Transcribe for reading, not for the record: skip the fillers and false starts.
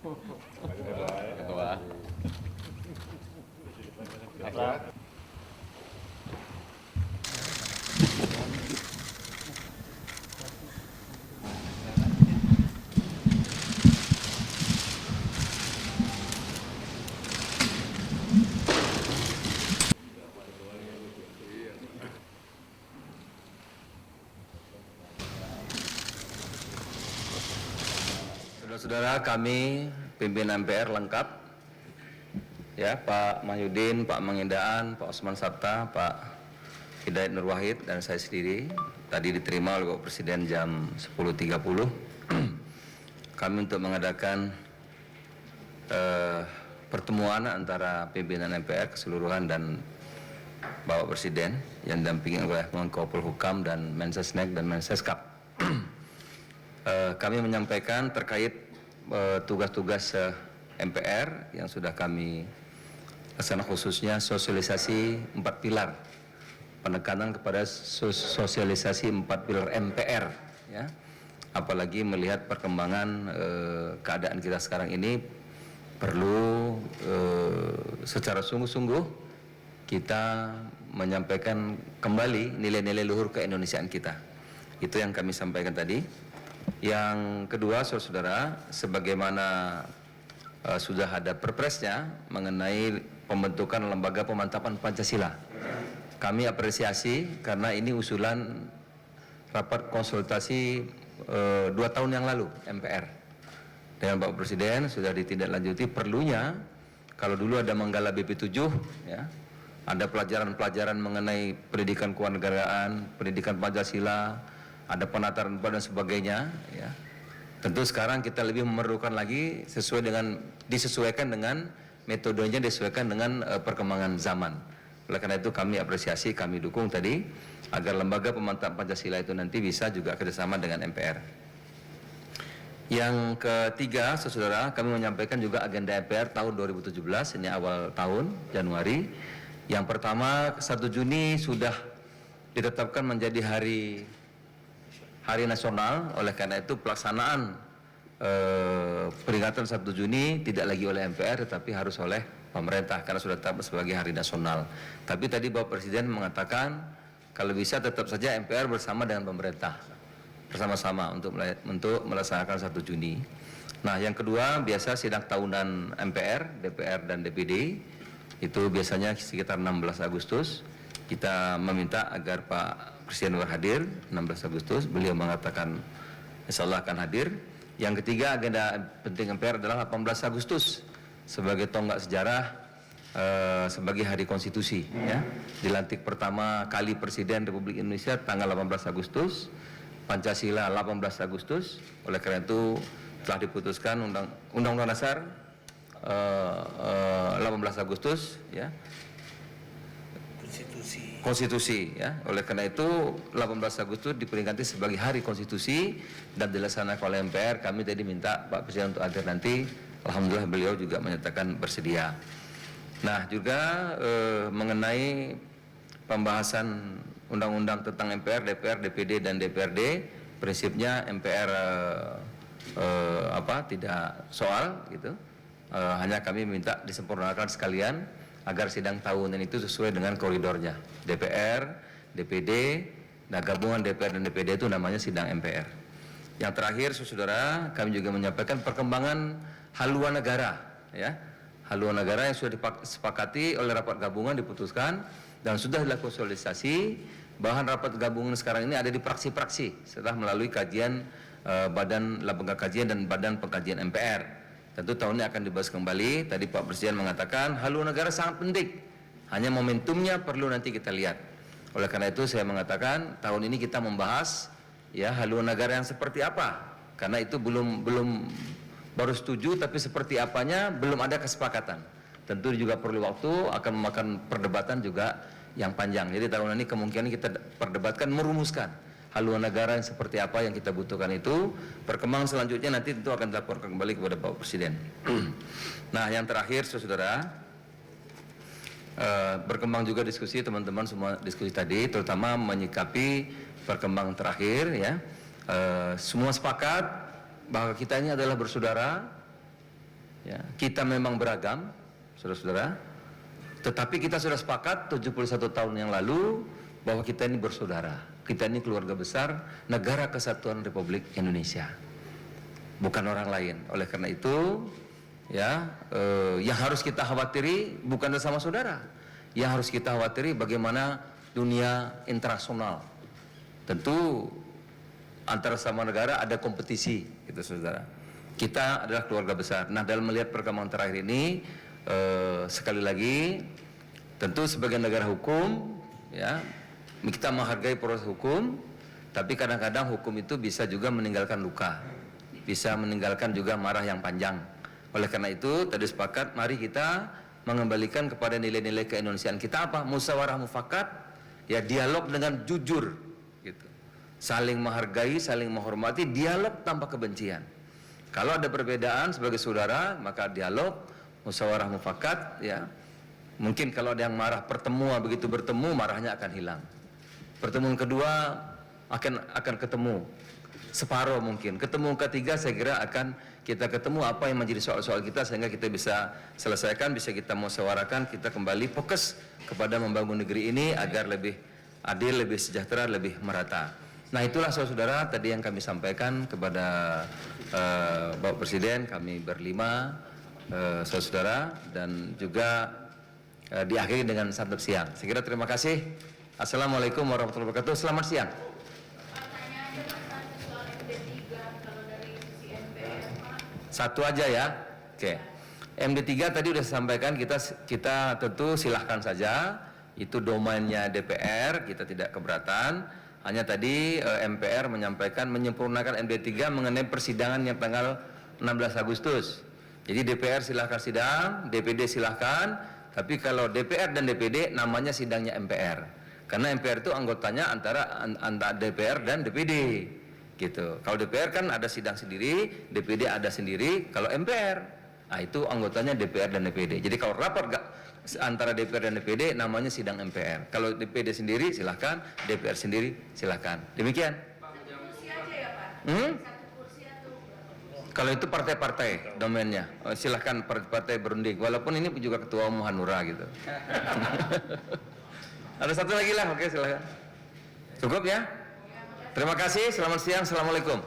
Ketua. Saudara-saudara, kami pimpinan MPR lengkap, ya, Pak Mahyudin, Pak Mangindaan, Pak Osman Sabta, Pak Hidayat Nur Wahid, dan saya sendiri tadi diterima oleh Bapak Presiden jam 10.30 kami untuk mengadakan pertemuan antara pimpinan MPR keseluruhan dan Bapak Presiden yang didampingi oleh Menko Polhukam dan Mensesnek dan Menseskap. Kami menyampaikan terkait tugas-tugas MPR yang sudah kami laksanakan, khususnya sosialisasi 4 pilar, penekanan kepada sosialisasi 4 pilar MPR, ya. Apalagi melihat perkembangan keadaan kita sekarang ini, perlu secara sungguh-sungguh kita menyampaikan kembali nilai-nilai luhur keindonesiaan kita. Itu yang kami sampaikan tadi. Yang kedua, saudara-saudara, sebagaimana sudah ada perpresnya mengenai pembentukan lembaga pemantapan Pancasila. Kami apresiasi karena ini usulan rapat konsultasi 2 tahun yang lalu MPR dengan Bapak Presiden, sudah ditindaklanjuti. Perlunya, kalau dulu ada Manggala BP7, ya, ada pelajaran-pelajaran mengenai pendidikan kewarganegaraan, pendidikan Pancasila, ada penataran dan sebagainya, ya. Tentu sekarang kita lebih memerlukan lagi disesuaikan dengan metodenya, disesuaikan dengan perkembangan zaman. Oleh karena itu kami apresiasi, kami dukung tadi agar lembaga pemantapan Pancasila itu nanti bisa juga kerjasama dengan MPR. Yang ketiga, saudara, kami menyampaikan juga agenda MPR tahun 2017, ini awal tahun Januari. Yang pertama, 1 Juni sudah ditetapkan menjadi hari nasional. Oleh karena itu pelaksanaan peringatan 1 Juni tidak lagi oleh MPR tetapi harus oleh pemerintah karena sudah tetap sebagai hari nasional. Tapi tadi Bapak Presiden mengatakan kalau bisa tetap saja MPR bersama dengan pemerintah bersama-sama untuk melaksanakan 1 Juni. Nah, yang kedua, biasa sidang tahunan MPR, DPR dan DPD itu biasanya sekitar 16 Agustus. Kita meminta agar Pak Presiden hadir 16 Agustus, beliau mengatakan insya Allah akan hadir. Yang ketiga, agenda penting MPR adalah 18 Agustus sebagai tonggak sejarah, sebagai hari konstitusi, ya. Dilantik pertama kali Presiden Republik Indonesia tanggal 18 Agustus, Pancasila 18 Agustus. Oleh karena itu telah diputuskan Undang-Undang Dasar 18 Agustus, ya, konstitusi, ya. Oleh karena itu 18 Agustus diperingati sebagai hari konstitusi dan dilaksanakan oleh MPR. Kami tadi minta Pak Presiden untuk hadir nanti. Alhamdulillah beliau juga menyatakan bersedia. Nah, juga mengenai pembahasan undang-undang tentang MPR, DPR, DPD dan DPRD, prinsipnya MPR tidak soal gitu. Hanya kami minta disempurnakan sekalian agar sidang tahunan itu sesuai dengan koridornya. DPR, DPD, nah gabungan DPR dan DPD itu namanya sidang MPR. Yang terakhir, saudara, kami juga menyampaikan perkembangan haluan negara, ya. Haluan negara yang sudah disepakati oleh rapat gabungan diputuskan dan sudah dilakukan sosialisasi. Bahan rapat gabungan sekarang ini ada di praksi-praksi setelah melalui kajian Badan Lembaga Kajian dan Badan Pengkajian MPR. Tentu tahun ini akan dibahas kembali. Tadi Pak Presiden mengatakan haluan negara sangat penting. Hanya momentumnya perlu nanti kita lihat. Oleh karena itu saya mengatakan tahun ini kita membahas, ya, haluan negara yang seperti apa. Karena itu belum baru setuju, tapi seperti apanya belum ada kesepakatan. Tentu juga perlu waktu, akan memakan perdebatan juga yang panjang. Jadi tahun ini kemungkinan kita perdebatkan, merumuskan haluan negara yang seperti apa yang kita butuhkan itu. Perkembangan selanjutnya nanti tentu akan dilaporkan kembali kepada Bapak Presiden. Nah, yang terakhir, saudara, berkembang juga diskusi teman-teman semua diskusi tadi, terutama menyikapi perkembangan terakhir, ya. Semua sepakat bahwa kita ini adalah bersaudara, Ya, kita memang beragam, saudara-saudara. Tetapi kita sudah sepakat 71 tahun yang lalu bahwa kita ini bersaudara. Kita ini keluarga besar Negara Kesatuan Republik Indonesia. Bukan orang lain. Oleh karena itu, ya, yang harus kita khawatiri bukan sesama saudara. Yang harus kita khawatiri bagaimana dunia internasional. Tentu antara sama negara ada kompetisi, gitu saudara. Kita adalah keluarga besar. Nah, dalam melihat perkembangan terakhir ini, sekali lagi, tentu sebagai negara hukum, ya, kita menghargai proses hukum, tapi kadang-kadang hukum itu bisa juga meninggalkan luka, bisa meninggalkan juga marah yang panjang. Oleh karena itu, tadi sepakat, mari kita mengembalikan kepada nilai-nilai keindonesiaan kita apa? Musyawarah mufakat, ya, dialog dengan jujur, gitu. Saling menghargai, saling menghormati, dialog tanpa kebencian. Kalau ada perbedaan sebagai saudara, maka dialog, musyawarah mufakat, ya. Mungkin kalau ada yang marah, pertemuan, begitu bertemu, marahnya akan hilang. Pertemuan kedua akan ketemu separuh mungkin. Ketemu ketiga saya kira akan kita ketemu apa yang menjadi soal-soal kita sehingga kita bisa selesaikan, bisa kita musyawarakan, kita kembali fokus kepada membangun negeri ini agar lebih adil, lebih sejahtera, lebih merata. Nah, itulah saudara-saudara tadi yang kami sampaikan kepada Bapak Presiden, kami berlima saudara-saudara, dan juga diakhiri dengan santap siang. Saya kira terima kasih. Assalamualaikum warahmatullahi wabarakatuh. Selamat siang. Satu aja ya. Oke. MD3 tadi sudah sampaikan, kita tentu silahkan saja. Itu domainnya DPR, kita tidak keberatan. Hanya tadi MPR menyampaikan menyempurnakan MD3 mengenai persidangan yang tanggal 16 Agustus. Jadi DPR silahkan sidang, DPD silahkan. Tapi kalau DPR dan DPD namanya sidangnya MPR. Karena MPR itu anggotanya antara DPR dan DPD. Gitu. Kalau DPR kan ada sidang sendiri, DPD ada sendiri. Kalau MPR, nah itu anggotanya DPR dan DPD. Jadi kalau rapat antara DPR dan DPD namanya sidang MPR. Kalau DPD sendiri silahkan, DPR sendiri silahkan. Demikian. Satu kursi aja ya Pak? Satu kursi atau berapa kursi? Kalau itu partai-partai domainnya, silahkan partai berunding. Walaupun ini juga ketua umum Hanura gitu. Ada satu lagi lah, oke silahkan. Cukup ya? Terima kasih, selamat siang, assalamualaikum.